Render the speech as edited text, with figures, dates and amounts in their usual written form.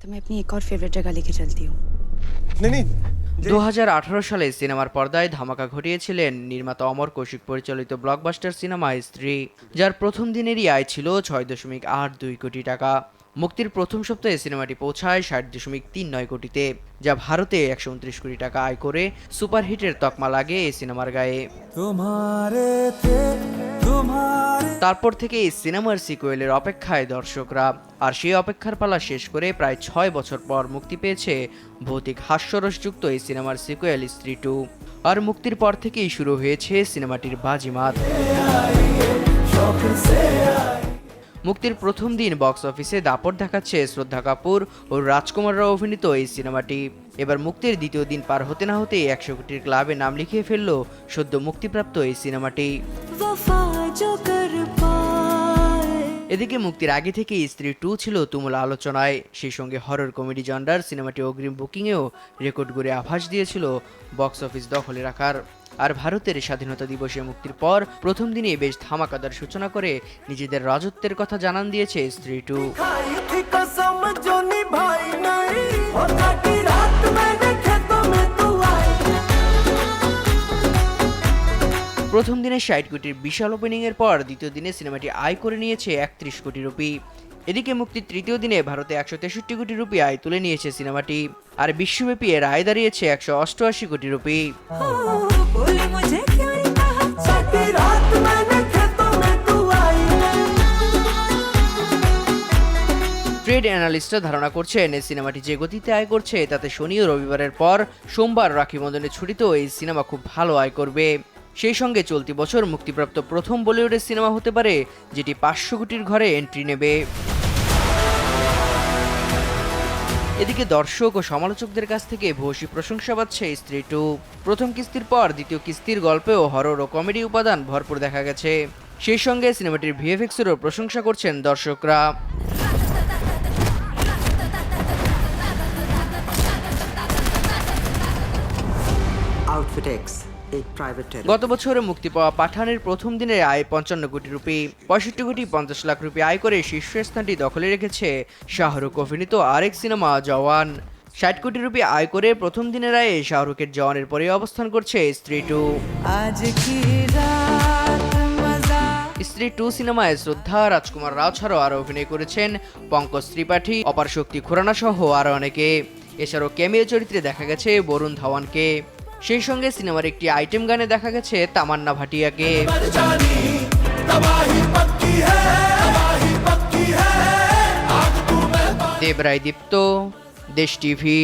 तो मैं अपनी एक और फेवरेट जगह लेके चलती हूँ। नहीं 2018 সালে সিনেমার পর্দায় ধামাকা ঘটিয়েছিলেন নির্মাতা অমর কৌশিক পরিচালিত ব্লকবাস্টার সিনেমা স্ত্রী, যার প্রথম দিনেরই আয় ছিল 6.82 কোটি টাকা। মুক্তির প্রথম সপ্তাহে সিনেমাটি পৌঁছায় 60.39 কোটিতে, যা ভারতে 129 কোটি টাকা আয় করে সুপারহিটের তকমা লাগে এই সিনেমার গায়ে। তারপর থেকে এই সিনেমার সিকুয়েলের অপেক্ষায় দর্শকরা, আর সেই অপেক্ষার পালা শেষ করে প্রায় 6 বছর পর মুক্তি পেয়েছে ভৌতিক হাস্যরসযুক্ত এই সিনেমার সিকুয়েল স্ত্রী 2। আর মুক্তির পর থেকেই শুরু হয়েছে সিনেমাটির বাজিমাত। মুক্তির প্রথম দিন বক্স অফিসে দাপট দেখাচ্ছে শ্রদ্ধা কাপুর ও রাজকুমার রাও অভিনীত এই সিনেমাটি। এবার মুক্তির দ্বিতীয় দিন পার হতে না হতেই 100 কোটির ক্লাবে নাম লিখিয়ে ফেলল সদ্য মুক্তিপ্রাপ্ত এই সিনেমাটি। এদিকে মুক্তির আগে থেকে স্ত্রী 2 ছিল তুমুল আলোচনায়। সেই সঙ্গে হরর কমেডি জনরার সিনেমাটি অগ্রিম বুকিংয়েও রেকর্ড গড়ে আভাস দিয়েছিল বক্স অফিস দখলে রাখার। আর ভারতের স্বাধীনতা দিবসে মুক্তির পর প্রথম দিনে বেশ ধামাকাদার সূচনা করে নিজেদের রাজত্বের কথা জানান দিয়েছে স্ত্রী 2। প্রথম দিনে 60 কোটির বিশাল ওপেনিং এর পর দ্বিতীয় দিনে সিনেমাটি আয় করে নিয়েছে 31 কোটি রুপি। এদিকে মুক্তির তৃতীয় দিনে ভারতে 163 কোটি রুপি আয় তুলে নিয়েছে সিনেমাটি, আর বিশ্বব্যাপী এর আয় দাঁড়িয়েছে 188 কোটি রুপি। ট্রেড অ্যানালিস্টরা ধারণা করছেন এই সিনেমাটি যে গতিতে আয় করছে তাতে শনি ও রবিবারের পর সোমবার রাখি বন্ধনের ছুটিতেও এই সিনেমা খুব ভালো আয় করবে। সেই সঙ্গে চলতি বছর মুক্তিপ্রাপ্ত প্রথম বলিউডের সিনেমা হতে পারে যেটি 500 কোটির ঘরে এন্ট্রি নেবে। এদিকে দর্শক ও সমালোচকদের কাছ থেকে ভূয়সী প্রশংসা পাচ্ছে স্ত্রী 2। প্রথম কিস্তির পর দ্বিতীয় কিস্তির গল্পেও হরর ও কমেডি উপাদান ভরপুর দেখা গেছে। সেই সঙ্গে সিনেমাটির ভিএফএক্সেরও প্রশংসা করছেন দর্শকরা। গত বছরে মুক্তি পাওয়া পাঠানের প্রথম দিনের আয় 55 কোটি রুপি, 65 কোটি 50 লাখ রুপি আয় করে শীর্ষস্থানটি দখলে রেখেছে শাহরুখ অভিনীত আরেক সিনেমা জওয়ান। 60 কোটি রুপি আয় করে প্রথম দিনের আয়ে শাহরুখের জওয়ানের পরে অবস্থান করছে স্ত্রী 2। স্ত্রী 2 সিনেমায় শ্রদ্ধা, রাজকুমার রাও ছাড়াও আরও অভিনয় করেছেন পঙ্কজ ত্রিপাঠী, অপার শক্তি খুরানা সহ আরও অনেকে। এছাড়াও ক্যামিও চরিত্রে দেখা গেছে বরুণ ধাওয়ানকে। সেই সঙ্গে সিনেমার একটি আইটেম গানে দেখা গেছে তামান্না ভাটিয়াকে। দেব রায় দীপ্ত, দেশ টিভি।